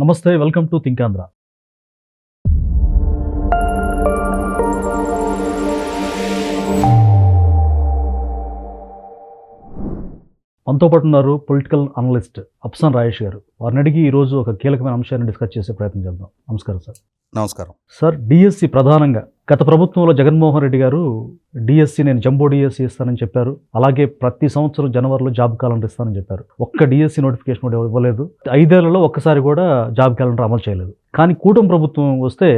నమస్తే, welcome to think Andhra. మనతో పాటు ఉన్నారు పొలిటికల్ అనలిస్ట్ అప్సన్ రాయేష్ గారు. వారిని అడిగి ఈరోజు ఒక కీలకమైన అంశాన్ని డిస్కస్ చేసే ప్రయత్నం చేద్దాం. నమస్కారం సార్. నమస్కారం సార్, డిఎస్సి ప్రధానంగా గత ప్రభుత్వంలో జగన్మోహన్ రెడ్డి గారు డిఎస్సి నేను జంబో డిఎస్సి ఇస్తానని చెప్పారు. అలాగే ప్రతి సంవత్సరం జనవరిలో జాబ్ క్యాలెండర్ ఇస్తానని చెప్పారు. ఒక్క డిఎస్సి నోటిఫికేషన్ కూడా ఇవ్వలేదు. 5 ఏళ్లలో ఒక్కసారి కూడా జాబ్ క్యాలెండర్ అమలు చేయలేదు. కానీ కూటమి ప్రభుత్వం వస్తే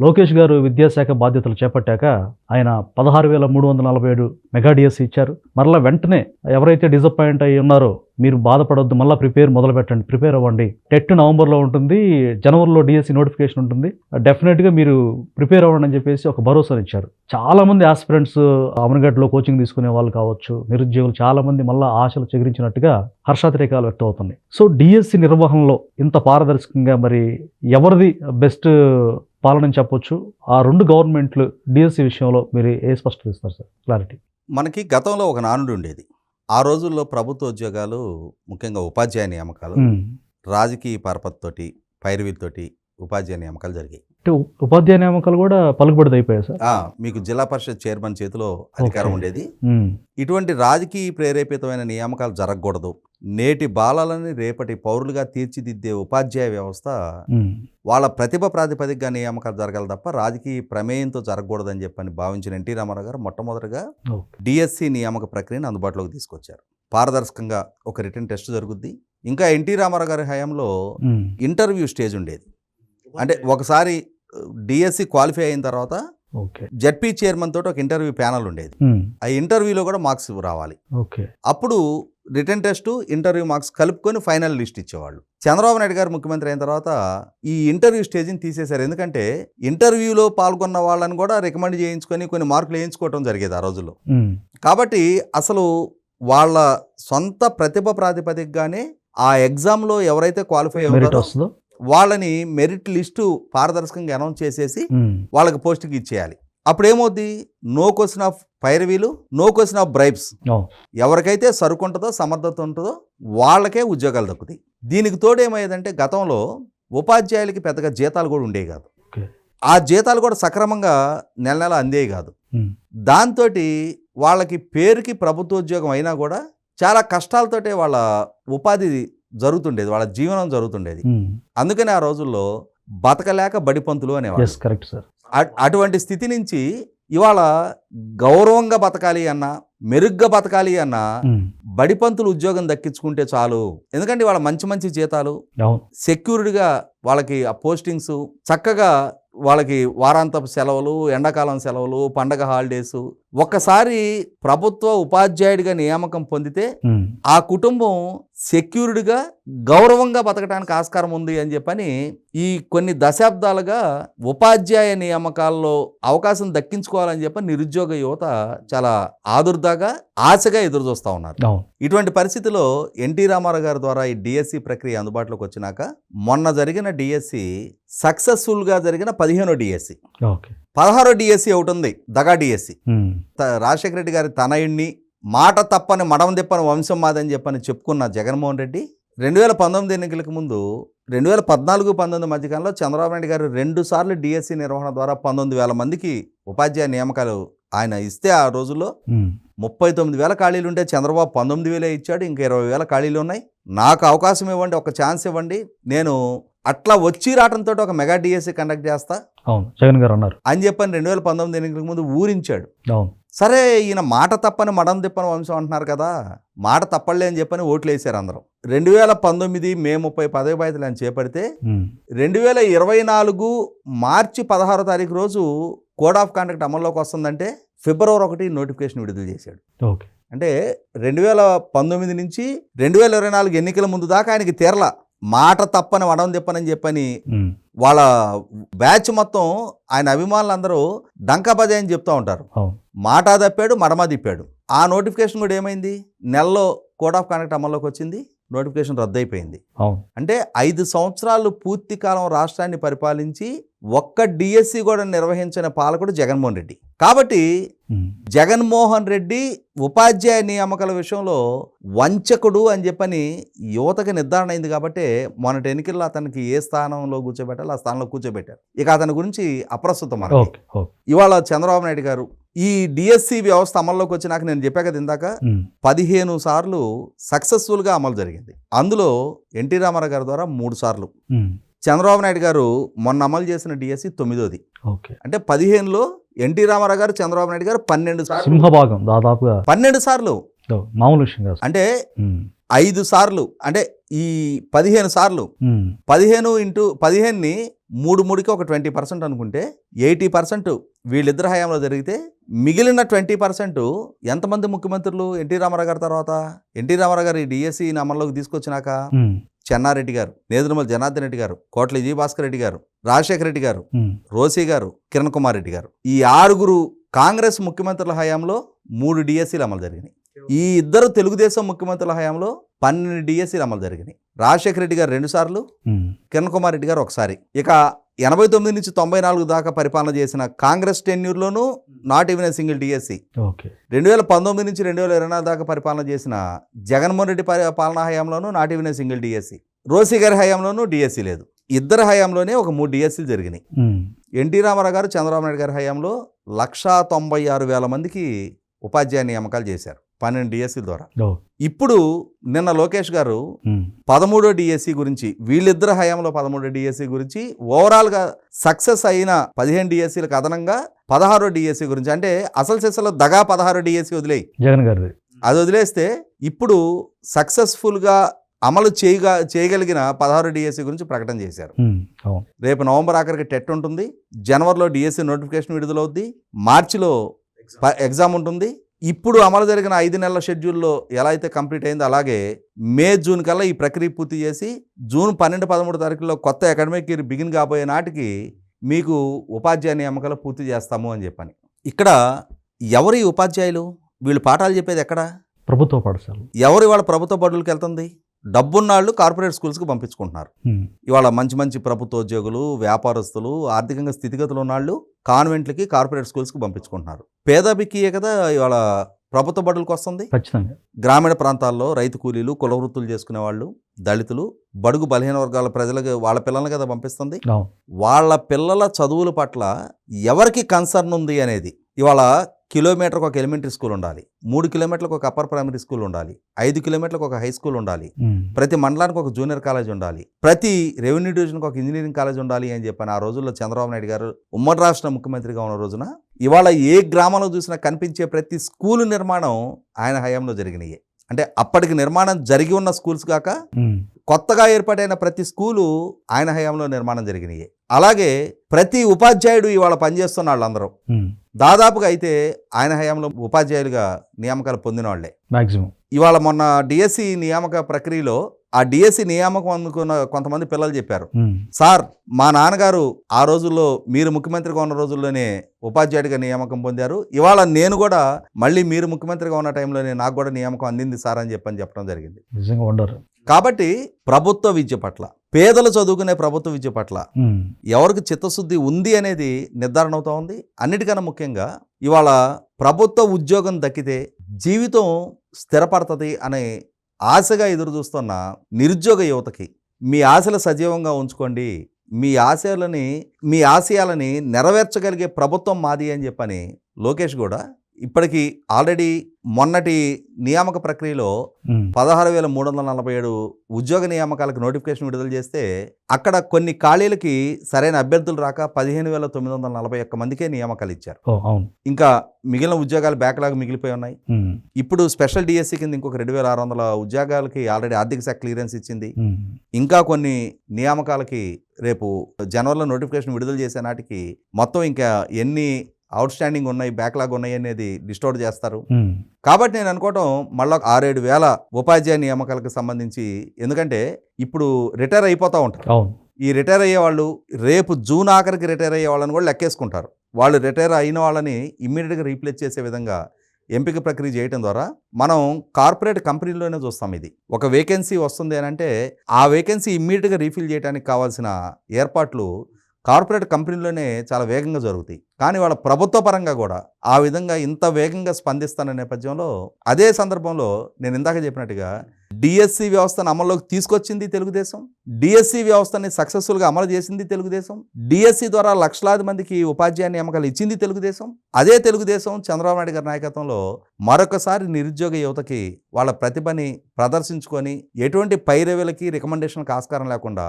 లోకేష్ గారు విద్యాశాఖ బాధ్యతలు చేపట్టాక ఆయన 16,347 మెగా డిఎస్సి ఇచ్చారు. మరలా వెంటనే ఎవరైతే డిసప్పాయింట్ అయ్యి ఉన్నారో మీరు బాధపడొద్దు, మళ్ళీ ప్రిపేర్ అవ్వండి. టెట్ నవంబర్లో ఉంటుంది, జనవరిలో డిఎస్సి నోటిఫికేషన్ ఉంటుంది, డెఫినెట్గా మీరు ప్రిపేర్ అవ్వండి అని చెప్పేసి ఒక భరోసాను ఇచ్చారు. చాలా మంది ఆస్పిరెంట్స్ అమర్గఢ్లో కోచింగ్ తీసుకునే వాళ్ళు కావచ్చు, నిరుద్యోగులు చాలా మంది మళ్ళీ ఆశలు చెగిరించినట్టుగా హర్షాతిరేకాలు వ్యక్తం అవుతున్నాయి. సో డిఎస్సి నిర్వహణలో ఇంత పారదర్శకంగా మరి ఎవరిది బెస్ట్ పాలనని చెప్పొచ్చు? ఆ 2 గవర్నమెంట్లు డిఎస్సి విషయంలో మీరు ఏ స్పష్టత ఇస్తారు సార్? క్లారిటీ. మనకి గతంలో ఒక నానుడు ఉండేది. ఆ రోజుల్లో ప్రభుత్వ ఉద్యోగాలు, ముఖ్యంగా ఉపాధ్యాయ నియామకాలు రాజకీయ పరపతితోటి, పైరవీలతోటి ఉపాధ్యాయ నియామకాలు జరిగాయి. అంటే ఉపాధ్యాయ నియామకాలు కూడా పలుకుబడిది అయిపోయాయి సార్. మీకు జిల్లా పరిషత్ చైర్మన్ చేతిలో అధికారం ఉండేది. ఇటువంటి రాజకీయ ప్రేరేపితమైన నియామకాలు జరగకూడదు, నేటి బాలలని రేపటి పౌరులుగా తీర్చిదిద్దే ఉపాధ్యాయ వ్యవస్థ వాళ్ళ ప్రతిభ ప్రాతిపదికగా నియామకాలు జరగాలి తప్ప రాజకీయ ప్రమేయంతో జరగకూడదని చెప్పని భావించిన ఎన్టీ రామారావు గారు మొట్టమొదటిగా డిఎస్సి నియామక ప్రక్రియను అందుబాటులోకి తీసుకొచ్చారు. పారదర్శకంగా ఒక రిటర్న్ టెస్ట్ జరుగుద్ది. ఇంకా ఎన్టీ రామారావు గారి హయాంలో ఇంటర్వ్యూ స్టేజ్ ఉండేది. అంటే ఒకసారి డిఎస్సి క్వాలిఫై అయిన తర్వాత జడ్పీ చైర్మన్ తోటి ఒక ఇంటర్వ్యూ ప్యానల్ ఉండేది. ఆ ఇంటర్వ్యూలో కూడా మార్క్స్ రావాలి. అప్పుడు రిటర్న్ టెస్ట్, ఇంటర్వ్యూ మార్క్స్ కలుపుకొని ఫైనల్ లిస్ట్ ఇచ్చేవాళ్ళు. చంద్రబాబు నాయుడు గారు ముఖ్యమంత్రి అయిన తర్వాత ఈ ఇంటర్వ్యూ స్టేజ్ని తీసేశారు. ఎందుకంటే ఇంటర్వ్యూలో పాల్గొన్న వాళ్ళని కూడా రికమెండ్ చేయించుకొని కొన్ని మార్కులు వేయించుకోవటం జరిగేది ఆ రోజుల్లో. కాబట్టి అసలు వాళ్ళ సొంత ప్రతిభ ప్రాతిపదికగానే ఆ ఎగ్జామ్లో ఎవరైతే క్వాలిఫై అవుతారో వాళ్ళని మెరిట్ లిస్టు పారదర్శకంగా అనౌన్స్ చేసేసి వాళ్ళకి పోస్టింగ్ ఇచ్చేయాలి. అప్పుడు ఏమవుద్ది? నో క్వశ్చన్ ఆఫ్ పైరవీలు, నో క్వశ్చన్ ఆఫ్ బ్రైబ్స్. ఎవరికైతే సరుకు ఉంటుందో, సమర్థత ఉంటుందో వాళ్ళకే ఉద్యోగాలు దక్కుతాయి. దీనికి తోడు ఏమయ్యేదంటే గతంలో ఉపాధ్యాయులకి పెద్దగా జీతాలు కూడా ఉండేవి కాదు. ఆ జీతాలు కూడా సక్రమంగా నెల నెల అందేవి కాదు. దాంతో వాళ్ళకి పేరుకి ప్రభుత్వ ఉద్యోగం అయినా కూడా చాలా కష్టాలతోటే వాళ్ళ ఉపాధి జరుగుతుండేది, వాళ్ళ జీవనం జరుగుతుండేది. అందుకని ఆ రోజుల్లో బతకలేక బడిపంతులు అనేవాళ్ళు. అటువంటి స్థితి నుంచి ఇవాళ గౌరవంగా బతకాలి అన్నా, మెరుగ్గా బతకాలి అన్నా బడిపంతులు ఉద్యోగం దక్కించుకుంటే చాలు. ఎందుకంటే వాళ్ళ మంచి మంచి జీతాలు, సెక్యూర్డ్గా వాళ్ళకి ఆ పోస్టింగ్స్, చక్కగా వాళ్ళకి వారాంతపు సెలవులు, ఎండాకాలం సెలవులు, పండగ హాలిడేస్. ఒక్కసారి ప్రభుత్వ ఉపాధ్యాయుడిగా నియామకం పొందితే ఆ కుటుంబం సెక్యూర్డ్గా గౌరవంగా బతకడానికి ఆస్కారం ఉంది అని చెప్పని ఈ కొన్ని దశాబ్దాలుగా ఉపాధ్యాయ నియామకాల్లో అవకాశం దక్కించుకోవాలని చెప్పి నిరుద్యోగ యువత చాలా ఆదుర్దాగా, ఆశగా ఎదురు చూస్తూ ఉన్నారు. ఇటువంటి పరిస్థితిలో ఎన్టీ రామారావు గారి ద్వారా ఈ డిఎస్సి ప్రక్రియ అందుబాటులోకి వచ్చినాక మొన్న జరిగిన డిఎస్సి సక్సెస్ఫుల్గా జరిగిన 15వ డిఎస్సి, 16వ డిఎస్సి ఒకటి ఉంది, దగా డిఎస్సి. రాజశేఖర రెడ్డి గారి తనయుణ్ణి, మాట తప్పని మడం తిప్పని వంశం మాదని చెప్పని చెప్పుకున్న జగన్మోహన్ రెడ్డి 2019 ఎన్నికలకు ముందు 2014-19 మధ్యకాలంలో చంద్రబాబు నాయుడు గారు 2 సార్లు డిఎస్సి నిర్వహణ ద్వారా 19,000 మందికి ఉపాధ్యాయ నియామకాలు ఆయన ఇస్తే ఆ రోజుల్లో 39,000 ఖాళీలు ఉంటే చంద్రబాబు 19,000 ఇచ్చాడు. ఇంకా 20,000 ఖాళీలు ఉన్నాయి. నాకు అవకాశం ఇవ్వండి, ఒక ఛాన్స్ ఇవ్వండి, నేను అట్లా వచ్చి రావడంతో ఒక మెగా డిఎస్సి కండక్ట్ చేస్తా జగన్ గారు అన్నారు అని చెప్పని 2019 ఎన్నికలకు ముందు ఊరించాడు. సరే, ఈయన మాట తప్పని మడం తిప్పని వంశం అంటున్నారు కదా, మాట తప్పలే అని చెప్పని ఓట్లు వేసారు అందరం. 2019 మే 30 పదవి బాధ్యతలు అని చేపడితే 2024 మార్చి 16వ తారీఖు రోజు కోడ్ ఆఫ్ కాండక్ట్ అమల్లోకి వస్తుందంటే ఫిబ్రవరి 1 నోటిఫికేషన్ విడుదల చేశాడు. అంటే 2019 నుంచి 2024 ఎన్నికల ముందు దాకా ఆయనకి తీరల. మాట తప్పని మడం తిప్పనని చెప్పని వాళ్ళ బ్యాచ్ మొత్తం, ఆయన అభిమానులందరూ డంకాపదే అని చెప్తూ ఉంటారు. మాట తప్పాడు, మడమ తిప్పాడు. ఆ నోటిఫికేషన్ కూడా ఏమైంది? నెలలో కోడ్ ఆఫ్ కాండక్ట్ అమల్లోకి వచ్చింది, నోటిఫికేషన్ రద్దు అయిపోయింది. అంటే 5 సంవత్సరాలు పూర్తి కాలం రాష్ట్రాన్ని పరిపాలించి ఒక్క డిఎస్సి కూడా నిర్వహించిన పాలకుడు జగన్మోహన్ రెడ్డి. కాబట్టి జగన్మోహన్ రెడ్డి ఉపాధ్యాయ నియామకాల విషయంలో వంచకుడు అని చెప్పని యువతకి నిర్ధారణ అయింది. కాబట్టి మొన్నటి ఎన్నికల్లో అతనికి ఏ స్థానంలో కూర్చోబెట్టాలో ఆ స్థానంలో కూర్చోబెట్టారు. ఇక అతని గురించి అప్రస్తుతం. ఇవాళ చంద్రబాబు నాయుడు గారు ఈ డిఎస్సి వ్యవస్థ అమల్లోకి వచ్చినాక నేను చెప్పా కదా ఇందాక 15 సార్లు సక్సెస్ఫుల్గా అమలు జరిగింది. అందులో ఎన్టీ రామారావు గారి ద్వారా 3 సార్లు, చంద్రబాబు నాయుడు గారు మొన్న అమలు చేసిన డిఎస్సి 9ది. అంటే 15లో ఎన్టీ రామారావు గారు, చంద్రబాబు నాయుడు గారు 12 సార్లు, సింహభాగం దాదాపుగా 12 సార్లు. మామూలు విషయం కాదు. అంటే 5 సార్లు, అంటే ఈ 15 సార్లు 15 ఇంటూ 15ని 3కి ఒక 20% అనుకుంటే 80% వీళ్ళిద్దరు హయాంలో జరిగితే మిగిలిన 20% ఎంతమంది ముఖ్యమంత్రులు ఎన్టీ రామారావు గారి తర్వాత? ఎన్టీ రామారావు గారు ఈ డిఎస్సి అమల్లోకి తీసుకొచ్చినాక చెన్నారెడ్డి గారు, నేదురుమల జనార్దన్ రెడ్డి గారు, కోట్ల విజయభాస్కర్ రెడ్డి గారు, రాజశేఖర రెడ్డి గారు, రోసీ గారు, కిరణ్ కుమార్ రెడ్డి గారు, ఈ 6 కాంగ్రెస్ ముఖ్యమంత్రుల హయాంలో 3 డిఎస్సీలు అమలు జరిగినాయి. ఈ 2 తెలుగుదేశం ముఖ్యమంత్రుల హయాంలో 12 డిఎస్సీలు అమలు జరిగినాయి. రాజశేఖర రెడ్డి గారు 2 సార్లు, కిరణ్ కుమార్ రెడ్డి గారు 1 సారి. ఇక 89 నుంచి 94 దాకా పరిపాలన చేసిన కాంగ్రెస్ టెన్యూర్లోనూ not even a single DSC. 2019 నుంచి 2024 దాకా పరిపాలన చేసిన జగన్మోహన్ రెడ్డి పాలనా హయాంలోనూ not even a single DSC. రోసీ గారి హయాంలోనూ డిఎస్సి లేదు. ఇద్దరు హయాంలోనే ఒక 3 డిఎస్సీలు జరిగినాయి. ఎన్టీ రామారావు గారు, చంద్రబాబు నాయుడు గారి హయాంలో 196,000 మందికి ఉపాధ్యాయ నియామకాలు చేశారు 12 డిఎస్సీల ద్వారా. ఇప్పుడు నిన్న లోకేష్ గారు 13వ డిఎస్సి గురించి, వీళ్ళిద్దరు హయాంలో 13వ డిఎస్సి గురించి, ఓవరాల్గా సక్సెస్ అయిన 15 డిఎస్సీలకు అదనంగా 16వ డిఎస్సి గురించి, అంటే అసలు సెస్సులో దగా 16వ డిఎస్సి వదిలేయి, జగన్ గారు అది వదిలేస్తే ఇప్పుడు సక్సెస్ఫుల్గా అమలు చేయగలిగిన 16 డిఎస్సి గురించి ప్రకటన చేశారు. రేపు నవంబర్ ఆఖరికి టెట్ ఉంటుంది, జనవరిలో డిఎస్సి నోటిఫికేషన్ విడుదలవుద్ది, మార్చిలో ఎగ్జామ్ ఉంటుంది. ఇప్పుడు అమలు జరిగిన 5 నెలల షెడ్యూల్లో ఎలా అయితే కంప్లీట్ అయిందో అలాగే మే, జూన్ కల్లా ఈ ప్రక్రియ పూర్తి చేసి జూన్ 12, 13 తారీఖుల్లో కొత్త అకాడమిక్ ఇయర్ బిగిన్ కాబోయే నాటికి మీకు ఉపాధ్యాయ నియామకాలు పూర్తి చేస్తాము అని చెప్పని. ఇక్కడ ఎవరి ఉపాధ్యాయులు? వీళ్ళు పాఠాలు చెప్పేది ఎక్కడ? ప్రభుత్వ పాఠశాల. ఎవరు ఇవాళ ప్రభుత్వ బడులకు వెళ్తుంది? డబ్బున్నాళ్ళు కార్పొరేట్ స్కూల్స్కి పంపించుకుంటున్నారు. ఇవాళ మంచి మంచి ప్రభుత్వ ఉద్యోగులు, వ్యాపారస్తులు, ఆర్థికంగా స్థితిగతులు ఉన్నాళ్ళు కాన్వెంట్లకి, కార్పొరేట్ స్కూల్స్కి పంపించుకుంటున్నారు. పేద బిక్కియే కదా ఇవాళ ప్రభుత్వ బడులకు వస్తుంది. గ్రామీణ ప్రాంతాల్లో రైతు కూలీలు, కుల వృత్తులు చేసుకునే వాళ్ళు, దళితులు, బడుగు బలహీన వర్గాల ప్రజలకు వాళ్ళ పిల్లల్ని కదా పంపిస్తుంది. వాళ్ళ పిల్లల చదువుల పట్ల ఎవరికి కన్సర్న్ ఉంది అనేది, ఇవాళ కిలోమీటర్కి ఒక ఎలిమెంటరీ స్కూల్ ఉండాలి, 3 కిలోమీటర్లకు ఒక అప్పర్ ప్రైమరీ స్కూల్ ఉండాలి, 5 కిలోమీటర్లకు ఒక హై స్కూల్ ఉండాలి, ప్రతి మండలానికి ఒక జూనియర్ కాలేజ్ ఉండాలి, ప్రతి రెవెన్యూ డివిజన్కి ఒక ఇంజనీరింగ్ కాలేజ్ ఉండాలి అని చెప్పని ఆ రోజుల్లో చంద్రబాబు నాయుడు గారు ఉమ్మడి రాష్ట్ర ముఖ్యమంత్రిగా ఉన్న రోజున ఇవాళ ఏ గ్రామంలో చూసినా కనిపించే ప్రతి స్కూలు నిర్మాణం ఆయన హయాంలో జరిగినాయి. అంటే అప్పటికి నిర్మాణం జరిగి ఉన్న స్కూల్స్ కాక కొత్తగా ఏర్పాటైన ప్రతి స్కూలు ఆయన హయాంలో నిర్మాణం జరిగినాయి. అలాగే ప్రతి ఉపాధ్యాయుడు ఇవాళ పనిచేస్తున్న వాళ్ళందరూ దాదాపుగా అయితే ఆయన హయాంలో ఉపాధ్యాయులుగా నియామకాలు పొందిన వాళ్లే మాక్సిమం. ఇవాళ మొన్న డిఎస్సి నియామక ప్రక్రియలో ఆ డిఎస్సి నియామకం అందుకున్న కొంతమంది పిల్లలు చెప్పారు, సార్ మా నాన్నగారు ఆ రోజుల్లో మీరు ముఖ్యమంత్రిగా ఉన్న రోజుల్లోనే ఉపాధ్యాయుడిగా నియామకం పొందారు, ఇవాళ నేను కూడా మళ్ళీ మీరు ముఖ్యమంత్రిగా ఉన్న టైంలోనే నాకు కూడా నియామకం అందింది సార్ అని చెప్పడం జరిగింది. నిజంగా ఉండరు. కాబట్టి ప్రభుత్వ విద్య పట్ల, పేదలు చదువుకునే ప్రభుత్వ విద్య పట్ల ఎవరికి చిత్తశుద్ధి ఉంది అనేది నిర్ధారణ అవుతా ఉంది. అన్నిటికన్నా ముఖ్యంగా ఇవాళ ప్రభుత్వ ఉద్యోగం దక్కితే జీవితం స్థిరపడుతుంది అనే ఆశగా ఎదురు చూస్తున్న నిరుద్యోగ యువతకి మీ ఆశలు సజీవంగా ఉంచుకోండి, మీ ఆశయాలని నెరవేర్చగలిగే ప్రభుత్వం మాది అని చెప్పని లోకేష్ కూడా ఇప్పటికీ ఆల్రెడీ మొన్నటి నియామక ప్రక్రియలో 16,347 ఉద్యోగ నియామకాలకు నోటిఫికేషన్ విడుదల చేస్తే అక్కడ కొన్ని ఖాళీలకి సరైన అభ్యర్థులు రాక 15,941 మందికే నియామకాలు ఇచ్చారు. ఇంకా మిగిలిన ఉద్యోగాలు బ్యాక్లాగ్ మిగిలిపోయి ఉన్నాయి. ఇప్పుడు స్పెషల్ డిఎస్సి కింద ఇంకొక 2,600 ఉద్యోగాలకి ఆల్రెడీ ఆర్థిక శాఖ క్లియరెన్స్ ఇచ్చింది. ఇంకా కొన్ని నియామకాలకి రేపు జనవరిలో నోటిఫికేషన్ విడుదల చేసే నాటికి మొత్తం ఇంకా ఎన్ని అవుట్ స్టాండింగ్ ఉన్నాయి, బ్యాక్లాగ్ ఉన్నాయి అనేది డిస్టోర్డ్ చేస్తారు. కాబట్టి నేను అనుకోవటం మళ్ళీ 6-7 వేల ఉపాధ్యాయ నియామకాలకు సంబంధించి, ఎందుకంటే ఇప్పుడు రిటైర్ అయిపోతూ ఉంటారు. ఈ రిటైర్ అయ్యే వాళ్ళు రేపు జూన్ ఆఖరికి రిటైర్ అయ్యే వాళ్ళని కూడా లెక్కేసుకుంటారు. వాళ్ళు రిటైర్ అయిన వాళ్ళని ఇమ్మీడియట్గా రీప్లేస్ చేసే విధంగా ఎంపిక ప్రక్రియ చేయడం ద్వారా మనం కార్పొరేట్ కంపెనీల్లోనే చూస్తాం. ఇది ఒక వేకెన్సీ వస్తుంది అని అంటే ఆ వేకెన్సీ ఇమ్మీడియట్గా రీఫిల్ చేయడానికి కావాల్సిన ఏర్పాట్లు కార్పొరేట్ కంపెనీలోనే చాలా వేగంగా జరుగుతాయి. కానీ వాళ్ళ ప్రభుత్వ పరంగా కూడా ఆ విధంగా ఇంత వేగంగా స్పందిస్తున్న నేపథ్యంలో అదే సందర్భంలో నేను ఇందాక చెప్పినట్టుగా డిఎస్సి వ్యవస్థను అమల్లోకి తీసుకొచ్చింది తెలుగుదేశం, డిఎస్సి వ్యవస్థని సక్సెస్ఫుల్గా అమలు చేసింది తెలుగుదేశం, డిఎస్సి ద్వారా లక్షలాది మందికి ఉపాధ్యాయ నియామకాలు ఇచ్చింది తెలుగుదేశం. అదే తెలుగుదేశం చంద్రబాబు నాయుడు గారి నాయకత్వంలో మరొకసారి నిరుద్యోగ యువతకి వాళ్ళ ప్రతిభని ప్రదర్శించుకొని ఎటువంటి పైరవీలకి రికమెండేషన్లకు ఆస్కారం లేకుండా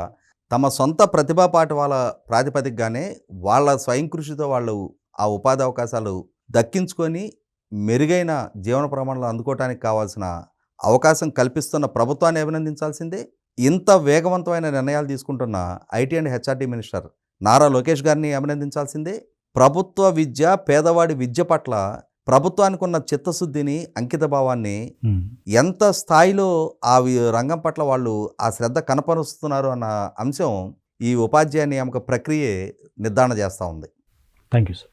తమ సొంత ప్రతిభా పాఠవాల ప్రాతిపదికగానే వాళ్ళ స్వయం కృషితో వాళ్ళు ఆ ఉపాధి అవకాశాలు దక్కించుకొని మెరుగైన జీవన ప్రమాణాలు అందుకోవడానికి కావాల్సిన అవకాశం కల్పిస్తున్న ప్రభుత్వాన్ని అభినందించాల్సిందే. ఇంత వేగవంతమైన నిర్ణయాలు తీసుకుంటున్న IT and HRD minister Nara Lokesh గారిని అభినందించాల్సిందే. ప్రభుత్వ విద్య, పేదవాడి విద్య పట్ల ప్రభుత్వానికి ఉన్న చిత్తశుద్ధిని, అంకిత భావాన్ని ఎంత స్థాయిలో ఆ రంగం పట్ల వాళ్ళు ఆ శ్రద్ధ కనపరుస్తున్నారు అన్న అంశం ఈ ఉపాధ్యాయ నియామక ప్రక్రియే నిర్ధారణ చేస్తూ ఉంది. Thank you sir.